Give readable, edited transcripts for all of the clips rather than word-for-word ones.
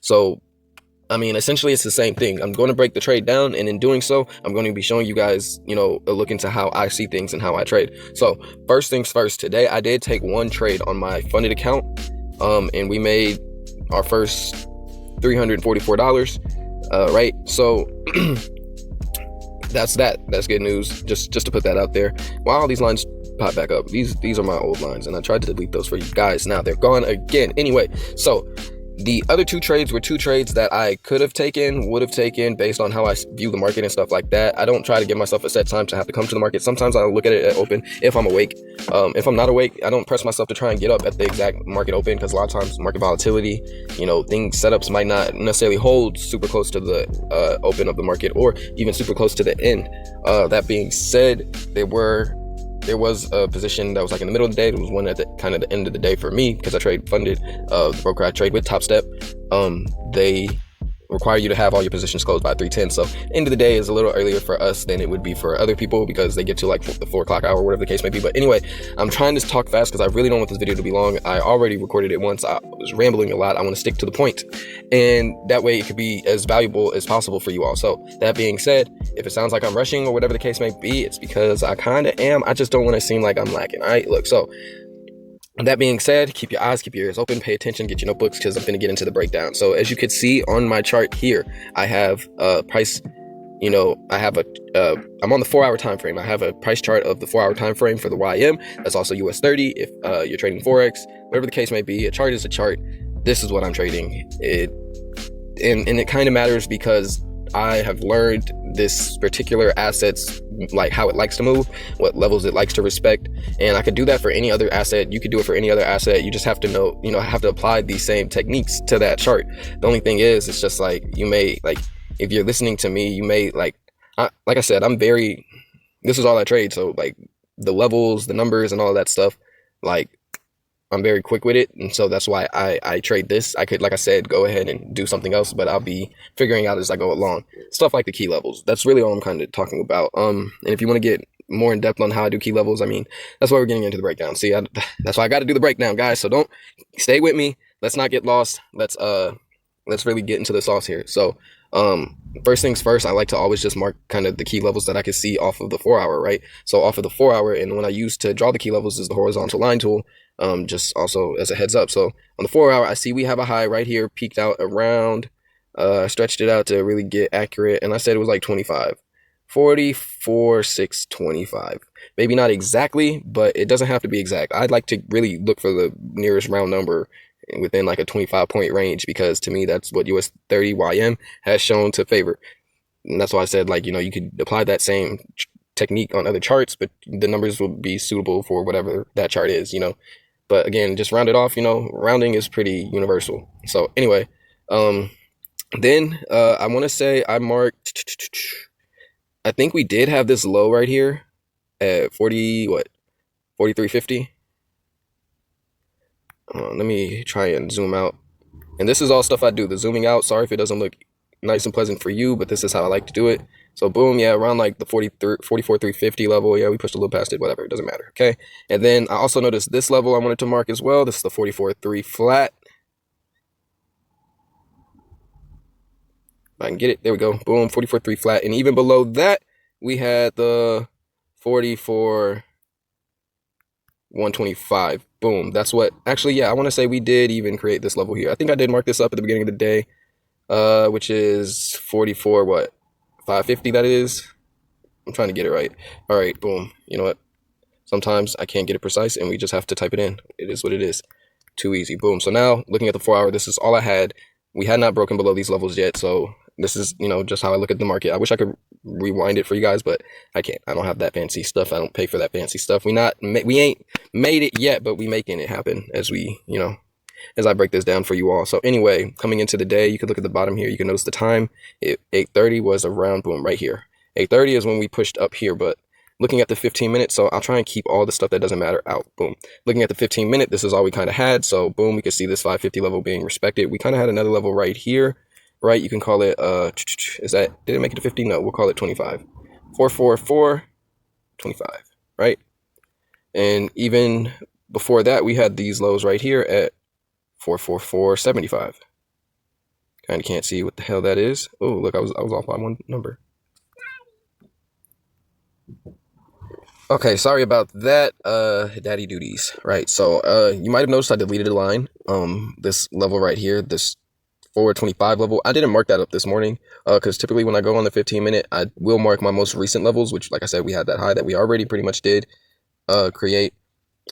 So I mean, essentially it's the same thing. I'm going to break the trade down, and in doing so, I'm going to be showing you guys, a look into how I see things and how I trade. So first things first, today I did take one trade on my funded account, and we made our first $344, right? So that's good news. Just to put that out there. Wow, these lines pop back up. These are my old lines, and I tried to delete those for you guys. Now they're gone again. Anyway, so the other two trades were two trades that I could have taken, would have taken, based on how I view the market and stuff like that. I don't try to give myself a set time to have to come to the market. Sometimes I look at it at open if I'm awake. If I'm not awake, I don't press myself to try and get up at the exact market open, because a lot of times market volatility, setups might not necessarily hold super close to the open of the market, or even super close to the end. That being said, there was a position that was like in the middle of the day. There was one at the kind of the end of the day for me, because I trade funded. The broker I trade with, TopStop, they require you to have all your positions closed by 3:10. So end of the day is a little earlier for us than it would be for other people, because they get to like the 4 o'clock hour, whatever the case may be. But anyway, I'm trying to talk fast because I really don't want this video to be long. I already recorded it once. I was rambling a lot. I want to stick to the point, and that way it could be as valuable as possible for you all. So that being said, if it sounds like I'm rushing or whatever the case may be, it's because I kind of am. I just don't want to seem like I'm lacking. All right, look, so that being said, keep your eyes, keep your ears open, pay attention, get your notebooks, because I'm going to get into the breakdown. So as you can see on my chart here, I have a price, I'm on the 4-hour time frame. I have a price chart of the 4-hour time frame for the YM. That's also US 30 if you're trading Forex, whatever the case may be. A chart is a chart. This is what I'm trading. And it kind of matters because I have learned this particular asset's, like, how it likes to move, what levels it likes to respect, and I could do that for any other asset. You could do it for any other asset. You just have to know, have to apply these same techniques to that chart. The only thing is, it's just like, you may, like, if you're listening to me, you may, like I said, this is all I trade, so like the levels, the numbers, and all of that stuff, like, I'm very quick with it, and so that's why I trade this. I could, like I said, go ahead and do something else, but I'll be figuring out as I go along. Stuff like the key levels. That's really all I'm kind of talking about. And if you want to get more in depth on how I do key levels, I mean, that's why we're getting into the breakdown. See, that's why I got to do the breakdown, guys. So don't stay with me. Let's not get lost. Let's really get into the sauce here. So first things first, I like to always just mark kind of the key levels that I can see off of the 4-hour, right? So off of the 4-hour, and when I use to draw the key levels is the horizontal line tool. Just also as a heads up. So on the 4-hour, I see we have a high right here, peaked out around, stretched it out to really get accurate, and I said it was like 25, 44,625. Maybe not exactly, but it doesn't have to be exact. I'd like to really look for the nearest round number within like a 25-point range, because to me that's what US 30 YM has shown to favor. And that's why I said, like, you could apply that same technique on other charts, but the numbers will be suitable for whatever that chart is, But again, just round it off, rounding is pretty universal. So anyway, then I want to say I marked, I think we did have this low right here at 43.50. Let me try and zoom out. And this is all stuff I do, the zooming out. Sorry if it doesn't look nice and pleasant for you, but this is how I like to do it. So boom, yeah, around like the 44,350 level. Yeah, we pushed a little past it, whatever, it doesn't matter, okay? And then I also noticed this level I wanted to mark as well. This is the 44.3 flat. If I can get it, there we go, boom, 44.3 flat. And even below that, we had the 44.125. Boom, that's what, actually, yeah, I want to say we did even create this level here. I think I did mark this up at the beginning of the day, which is 44, what? 550, that is. I'm trying to get it right. All right, boom. You know what? Sometimes I can't get it precise, and we just have to type it in. It is what it is. Too easy. Boom. So now, looking at the 4-hour, this is all I had. We had not broken below these levels yet, so this is, just how I look at the market. I wish I could rewind it for you guys, but I can't. I don't have that fancy stuff. I don't pay for that fancy stuff. We ain't made it yet, but we making it happen as we, as I break this down for you all. So anyway, coming into the day, you can look at the bottom here. You can notice the time. 8:30 was around, boom, right here. 8:30 is when we pushed up here, but looking at the 15 minutes, so I'll try and keep all the stuff that doesn't matter out. Boom. Looking at the 15 minute, this is all we kind of had. So boom, we can see this 550 level being respected. We kind of had another level right here, right? You can call it, did it make it to 50? No, we'll call it 25. 444.25, right? And even before that, we had these lows right here at 444.75. Kind of can't see what the hell that is. Oh, look, I was off by one number. Okay, sorry about that, daddy duties. Right, so you might have noticed I deleted a line. This level right here, this 425 level, I didn't mark that up this morning, because typically when I go on the 15-minute, I will mark my most recent levels, which, like I said, we had that high that we already pretty much did create.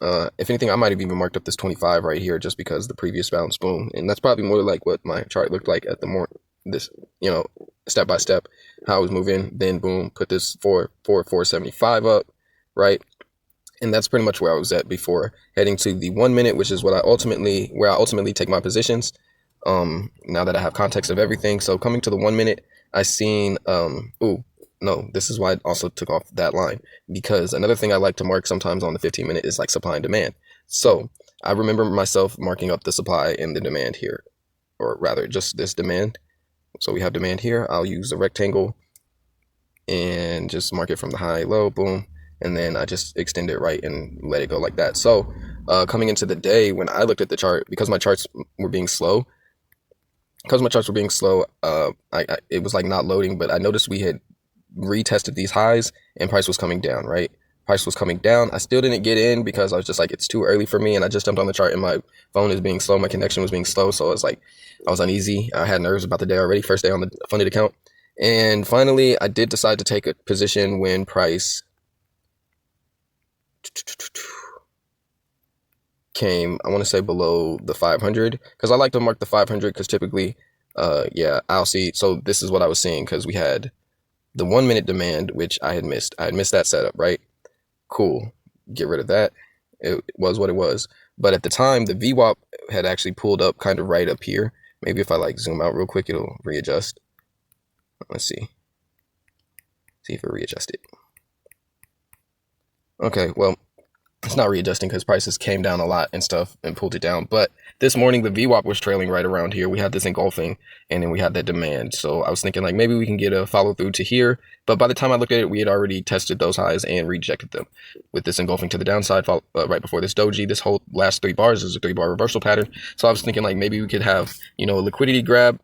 If anything, I might have even marked up this 25 right here just because the previous bounce, boom, and that's probably more like what my chart looked like at the this, you know, step by step, how I was moving. Then boom, put this 475 up, right? And that's pretty much where I was at before heading to the 1 minute, which is where I ultimately take my positions. Now that I have context of everything. So coming to the 1 minute, I seen, no, this is why I also took off that line, because another thing I like to mark sometimes on the 15-minute is like supply and demand. So I remember myself marking up the supply and the demand here, or rather just this demand. So we have demand here. I'll use a rectangle and just mark it from the high, low, boom. And then I just extend it right and let it go like that. So coming into the day, when I looked at the chart, because my charts were being slow, it was like not loading, but I noticed we had retested these highs and price was coming down, right? Price was coming down. I still didn't get in because I was just like, it's too early for me. And I just jumped on the chart and my phone is being slow. My connection was being slow. So it's like, I was uneasy. I had nerves about the day already. First day on the funded account. And finally, I did decide to take a position when price came, I want to say below the 500, because I like to mark the 500 because typically, I'll see. So this is what I was seeing, because we had the 1 minute demand, which I had missed. I had missed that setup, right? Cool. Get rid of that. It was what it was. But at the time, the VWAP had actually pulled up kind of right up here. Maybe if I like zoom out real quick, it'll readjust. Let's see. See if it readjusted. Okay, well, it's not readjusting because prices came down a lot and stuff and pulled it down. But this morning, the VWAP was trailing right around here. We had this engulfing and then we had that demand. So I was thinking like maybe we can get a follow through to here. But by the time I looked at it, we had already tested those highs and rejected them with this engulfing to the downside right before this doji. This whole last 3 bars is a 3-bar reversal pattern. So I was thinking like maybe we could have, a liquidity grab.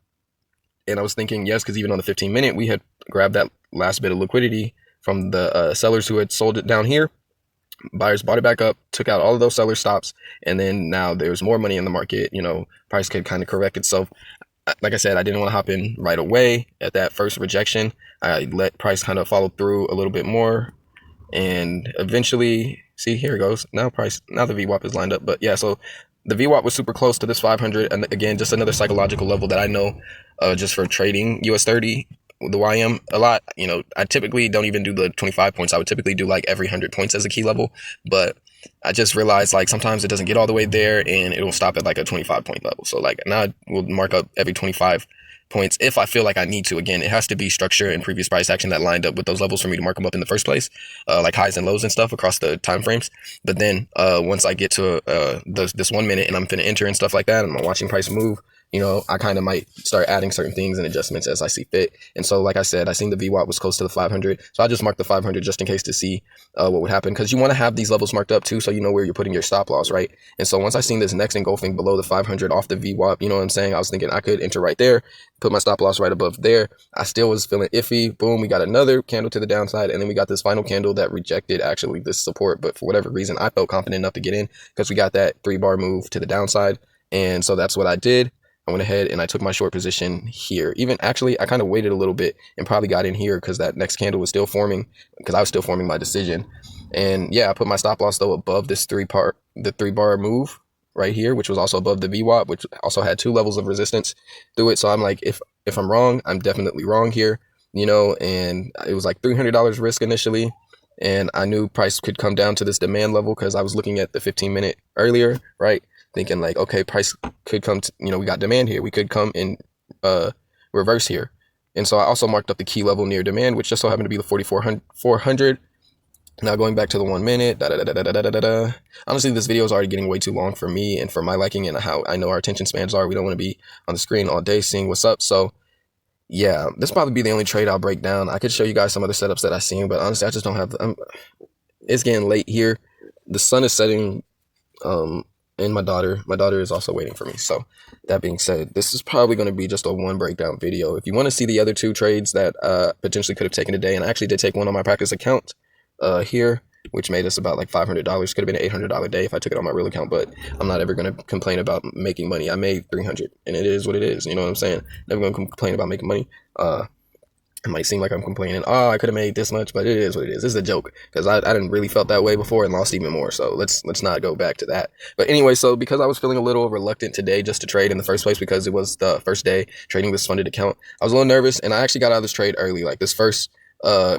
And I was thinking, yes, because even on the 15-minute, we had grabbed that last bit of liquidity from the sellers who had sold it down here. Buyers bought it back up, took out all of those seller stops, and then now there's more money in the market. Price could kind of correct itself. Like I said, I didn't want to hop in right away at that first rejection. I let price kind of follow through a little bit more, and eventually, see, here it goes. Now the VWAP is lined up. But yeah, so the VWAP was super close to this 500, and again, just another psychological level that I know just for trading US 30. The YM a lot, I typically don't even do the 25 points. I would typically do like every 100 points as a key level, but I just realized like sometimes it doesn't get all the way there and it will stop at like a 25 point level. So like now I will mark up every 25 points if I feel like I need to. Again, it has to be structure and previous price action that lined up with those levels for me to mark them up in the first place, like highs and lows and stuff across the time frames. But then once I get to this 1 minute and I'm finna enter and stuff like that, and I'm watching price move, I kind of might start adding certain things and adjustments as I see fit. And so, like I said, I seen the VWAP was close to the 500. So I just marked the 500 just in case to see what would happen. Because you want to have these levels marked up too, so you know where you're putting your stop loss, right? And so once I seen this next engulfing below the 500 off the VWAP, you know what I'm saying? I was thinking I could enter right there, put my stop loss right above there. I still was feeling iffy. Boom, we got another candle to the downside. And then we got this final candle that rejected actually this support. But for whatever reason, I felt confident enough to get in because we got that 3-bar move to the downside. And so that's what I did. I went ahead and I took my short position here. Even actually, I kind of waited a little bit and probably got in here because that next candle was still forming, because I was still forming my decision. And yeah, I put my stop loss though above this 3-bar move right here, which was also above the VWAP, which also had 2 levels of resistance through it. So I'm like, if I'm wrong, I'm definitely wrong here, and it was like $300 risk initially. And I knew price could come down to this demand level because I was looking at the 15-minute earlier, right? Thinking like, okay, price could come to, we got demand here. We could come in reverse here. And so I also marked up the key level near demand, which just so happened to be the 4,400. Now going back to the 1 minute, honestly, this video is already getting way too long for me and for my liking and how I know our attention spans are. We don't want to be on the screen all day seeing what's up. So yeah, this probably be the only trade I'll break down. I could show you guys some other setups that I've seen, but honestly, I just don't have it's getting late here. The sun is setting, and my daughter is also waiting for me. So that being said, this is probably going to be just a one breakdown video. If you want to see the other two trades that potentially could have taken today, and I actually did take one on my practice account here, which made us about like $500. Could have been an $800 day if I took it on my real account, but I'm not ever going to complain about making money. I made 300 and it is what it is. You know what I'm saying? Never going to complain about making money. It might seem like I'm complaining, oh, I could have made this much, but it is what it is. This is a joke, because I didn't really felt that way before and lost even more. So let's not go back to that. But anyway, so because I was feeling a little reluctant today just to trade in the first place, because it was the first day trading this funded account, I was a little nervous, and I actually got out of this trade early. Like this first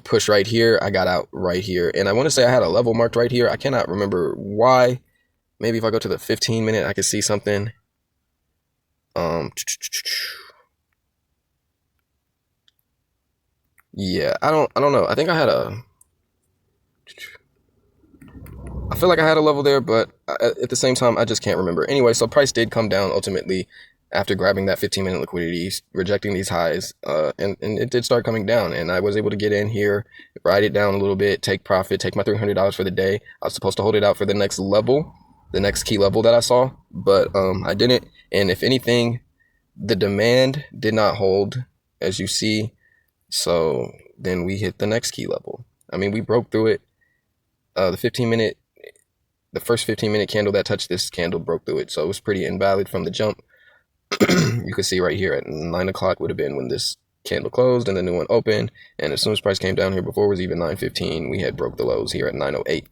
push right here, I got out right here, and I want to say I had a level marked right here. I cannot remember why. Maybe if I go to the 15 minute, I could see something. Yeah, I don't know. I think I feel like I had a level there, but at the same time, I just can't remember. Anyway, so price did come down ultimately after grabbing that 15-minute liquidity, rejecting these highs, and it did start coming down, and I was able to get in here, ride it down a little bit, take profit, take my $300 for the day. I was supposed to hold it out for the next level, the next key level that I saw, but I didn't, and if anything, the demand did not hold, as you see. So then we hit the next key level. I mean, we broke through it. The first 15-minute candle that touched this candle broke through it. So it was pretty invalid from the jump. You can see right here at 9 o'clock would have been when this candle closed and the new one opened. And as soon as price came down here, before it was even 9:15, we had broke the lows here at 9:08.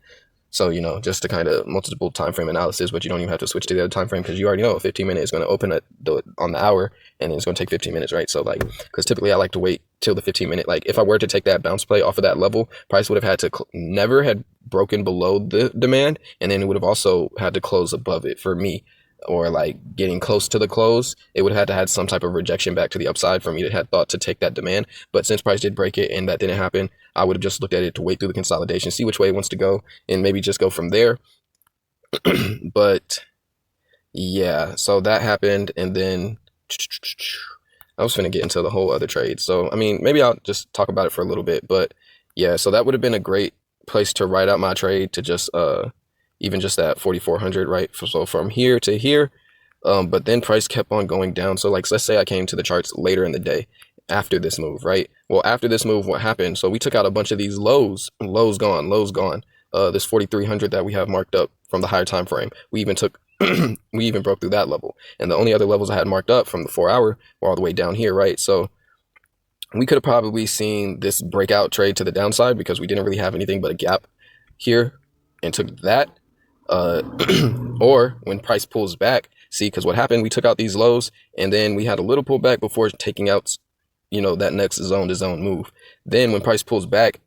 So, you know, just to kind of multiple time frame analysis, but you don't even have to switch to the other time frame, because you already know a 15-minute is going to open on the hour, and it's going to take 15 minutes, right? So, like, because typically I like to wait till the 15-minute. Like, if I were to take that bounce play off of that level, price would have had to never had broken below the demand, and then it would have also had to close above it for me, or like getting close to the close. It would have had to have some type of rejection back to the upside for me to have thought to take that demand. But since price did break it and that didn't happen, I would have just looked at it to wait through the consolidation, see which way it wants to go, and maybe just go from there. But yeah, so that happened, and then I was finna get into the whole other trade. So I mean, maybe I'll just talk about it for a little bit. But yeah, so that would have been a great place to write out my trade, to just even just that 4,400, right? So from here to here, but then price kept on going down. So like, let's say I came to the charts later in the day after this move, right? Well, after this move, what happened? So we took out a bunch of these lows gone. This 4,300 that we have marked up from the higher time frame, we even took, we even broke through that level. And the only other levels I had marked up from the 4 hour were all the way down here, right? So we could have probably seen this breakout trade to the downside, because we didn't really have anything but a gap here, and took that. Or when price pulls back, see, because what happened, we took out these lows, and then we had a little pullback before taking out, you know, that next zone to zone move. Then when price pulls back,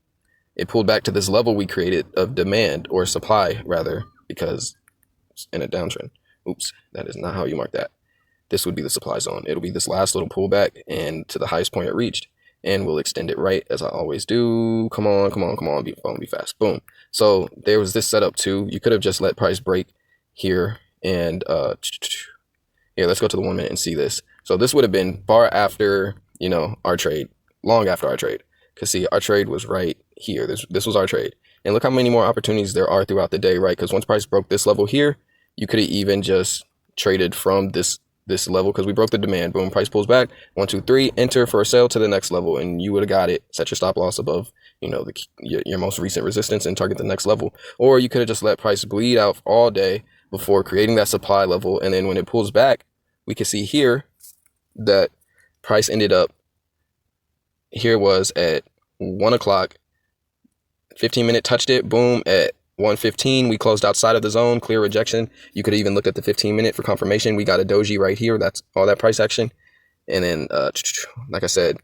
it pulled back to this level we created of demand, or supply rather, because it's in a downtrend. Oops, that is not how you mark that. This would be the supply zone. It'll be this last little pullback and to the highest point it reached. And we'll extend it right, as I always do. Come on, be fast. Boom. So there was this setup too. You could have just let price break here, and here, let's go to the 1 minute and see this. So this would have been far after, you know, our trade, long after our trade. Because see, our trade was right here. This was our trade. And look how many more opportunities there are throughout the day, right? Because once price broke this level here, you could have even just traded from this level, because we broke the demand. Boom, price pulls back, 1 2 3, enter for a sale to the next level, and you would have got it. Set your stop loss above, you know, your most recent resistance, and target the next level. Or you could have just let price bleed out all day before creating that supply level, and then when it pulls back, we can see here that price ended up, here was at 1 o'clock, 15-minute touched it, boom, at 1:15, we closed outside of the zone, clear rejection. You could have even looked at the 15-minute for confirmation. We got a doji right here. That's all that price action. And then, like I said,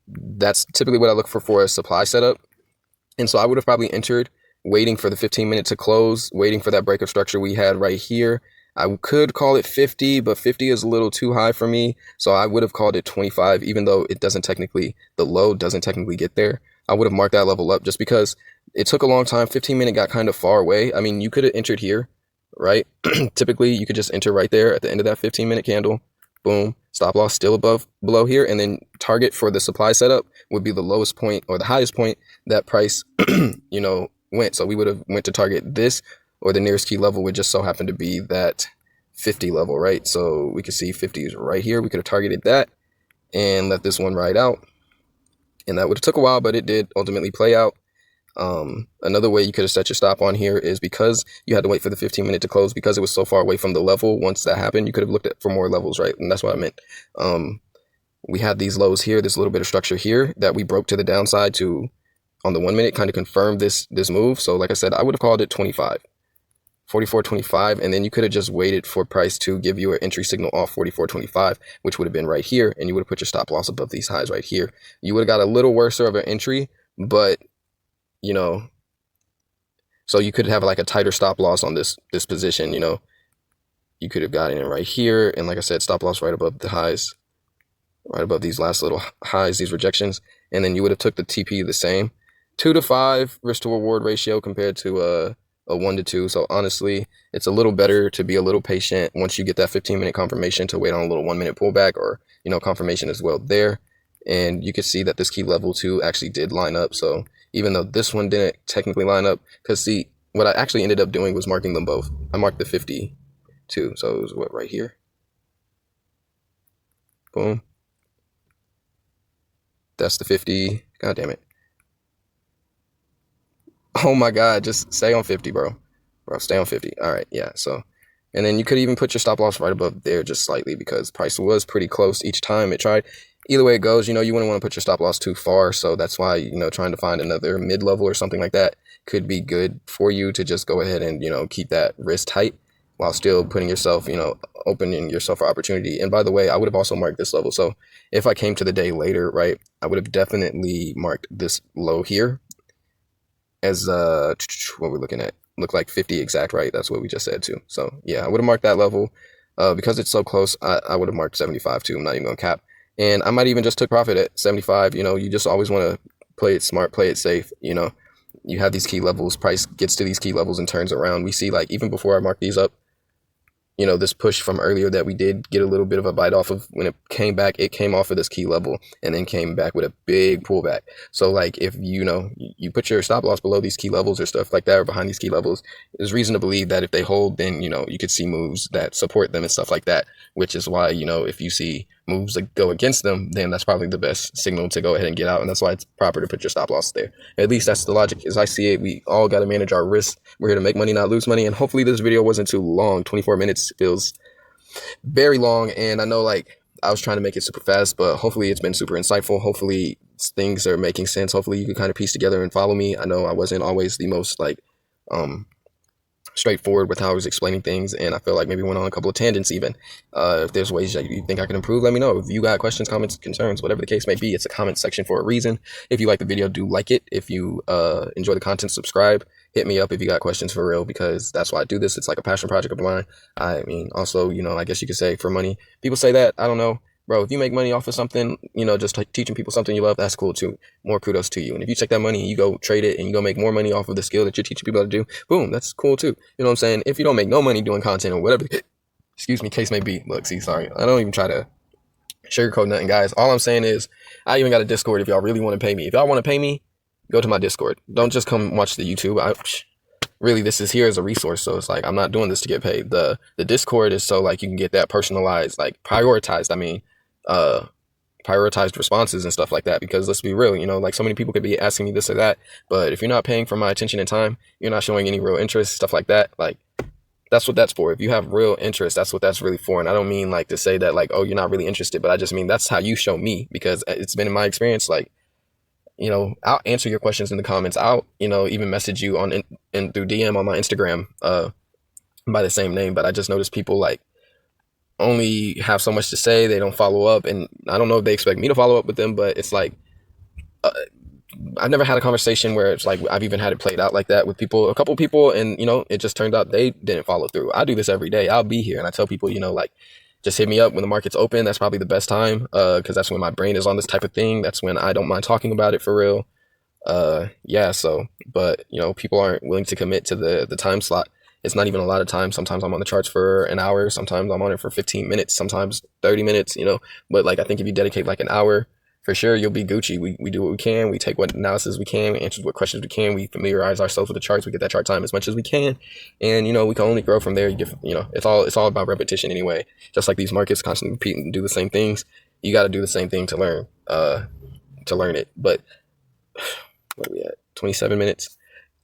that's typically what I look for a supply setup. And so I would have probably entered, waiting for the 15-minute to close, waiting for that break of structure we had right here. I could call it 50, but 50 is a little too high for me. So I would have called it 25, even though it doesn't technically, the low doesn't technically get there. I would have marked that level up just because it took a long time. 15-minute got kind of far away. I mean, you could have entered here, right? Typically, you could just enter right there at the end of that 15-minute candle. Boom. Stop loss still below here. And then target for the supply setup would be the lowest point or the highest point that price, you know, went. So we would have went to target this, or the nearest key level would just so happen to be that 50 level, right? So we could see 50 is right here. We could have targeted that and let this one ride out, and that would have took a while, but it did ultimately play out. Another way you could have set your stop on here is because you had to wait for the 15-minute to close, because it was so far away from the level. Once that happened, you could have looked at for more levels, right? And that's what I meant. We had these lows here, this little bit of structure here that we broke to the downside to, on the 1 minute, kind of confirm this move. So like I said, I would have called it 25, 44.25, and then you could have just waited for price to give you an entry signal off 44.25, which would have been right here, and you would have put your stop loss above these highs right here. You would have got a little worse of an entry, but you know, so you could have like a tighter stop loss on this position. You know, you could have gotten it right here, and like I said, stop loss right above the highs, right above these last little highs, these rejections, and then you would have took the TP the same, 2 to 5 risk to reward ratio compared to a 1 to 2. So honestly, it's a little better to be a little patient once you get that 15-minute confirmation to wait on a little 1 minute pullback, or confirmation as well there. And you could see that this key level 2 actually did line up. So even though this one didn't technically line up, because see, what I actually ended up doing was marking them both. I marked the 50 too, so it was what, right here. Boom. That's the 50. God damn it. Oh my God, just stay on 50, bro. Stay on 50. All right, yeah. So, and then you could even put your stop loss right above there just slightly, because price was pretty close each time it tried. Either way it goes, you wouldn't want to put your stop loss too far. So that's why, trying to find another mid-level or something like that could be good for you to just go ahead and, keep that risk tight while still putting yourself, opening yourself for opportunity. And by the way, I would have also marked this level. So if I came to the day later, right, I would have definitely marked this low here as what we're looking at. Look like 50 exact, right? That's what we just said too. So yeah, I would have marked that level. Because it's so close, I would have marked 75 too. I'm not even gonna cap. And I might even just took profit at 75. You just always want to play it smart, play it safe. You have these key levels, price gets to these key levels and turns around. We see, like, even before I mark these up, this push from earlier that we did get a little bit of a bite off of, when it came back, it came off of this key level and then came back with a big pullback. So like, if you put your stop loss below these key levels or stuff like that, or behind these key levels, there's reason to believe that if they hold, then you could see moves that support them and stuff like that, which is why if you see moves that go against them, then that's probably the best signal to go ahead and get out. And that's why it's proper to put your stop loss there. At least that's the logic as I see it. We all got to manage our risk. We're here to make money, not lose money. And hopefully this video wasn't too long. 24 minutes feels very long, and I know, like, I was trying to make it super fast, but hopefully it's been super insightful. Hopefully things are making sense. Hopefully you can kind of piece together and follow me. I know I wasn't always the most straightforward with how I was explaining things, and I feel like maybe went on a couple of tangents even. If there's ways that you think I can improve, let me know. If you got questions, comments, concerns, whatever the case may be, it's a comment section for a reason. If you like the video, do like it. If you enjoy the content, subscribe. Hit me up if you got questions for real, because that's why I do this. It's like a passion project of mine. I mean, also, I guess you could say for money. People say that. I don't know. Bro, if you make money off of something, just like teaching people something you love, that's cool too. More kudos to you. And if you take that money and you go trade it and you go make more money off of the skill that you're teaching people how to do, boom, that's cool too. You know what I'm saying? If you don't make no money doing content or whatever, excuse me, case may be. Look, see, sorry. I don't even try to sugarcoat nothing, guys. All I'm saying is I even got a Discord if y'all really want to pay me. If y'all want to pay me, go to my Discord. Don't just come watch the YouTube. Really, this is here as a resource, so it's like I'm not doing this to get paid. The Discord is so like you can get that personalized, like prioritized responses and stuff like that, because let's be real, like so many people could be asking me this or that, but if you're not paying for my attention and time, you're not showing any real interest, stuff like that, like that's what that's for. If you have real interest, that's what that's really for. And I don't mean like to say that like, oh, you're not really interested, but I just mean that's how you show me, because it's been in my experience, like, I'll answer your questions in the comments. I'll, even message you on and through DM on my Instagram by the same name. But I just noticed people like only have so much to say. They don't follow up. And I don't know if they expect me to follow up with them, but it's like I've never had a conversation where it's like I've even had it played out like that with people, a couple people. And, it just turned out they didn't follow through. I do this every day. I'll be here and I tell people, like, just hit me up when the market's open. That's probably the best time, because that's when my brain is on this type of thing. That's when I don't mind talking about it for real. Yeah, so, but, people aren't willing to commit to the time slot. It's not even a lot of time. Sometimes I'm on the charts for an hour. Sometimes I'm on it for 15 minutes, sometimes 30 minutes, but like, I think if you dedicate like an hour for sure you'll be Gucci. We do what we can. We take what analysis we can. We answer what questions we can. We familiarize ourselves with the charts. We get that chart time as much as we can, and we can only grow from there. It's all about repetition anyway. Just like these markets constantly repeat and do the same things. You got to do the same thing to learn it. But what are we at? 27 minutes.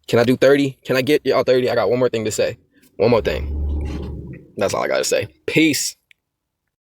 Can I do 30? Can I get y'all 30? I got one more thing to say. One more thing. That's all I got to say. Peace.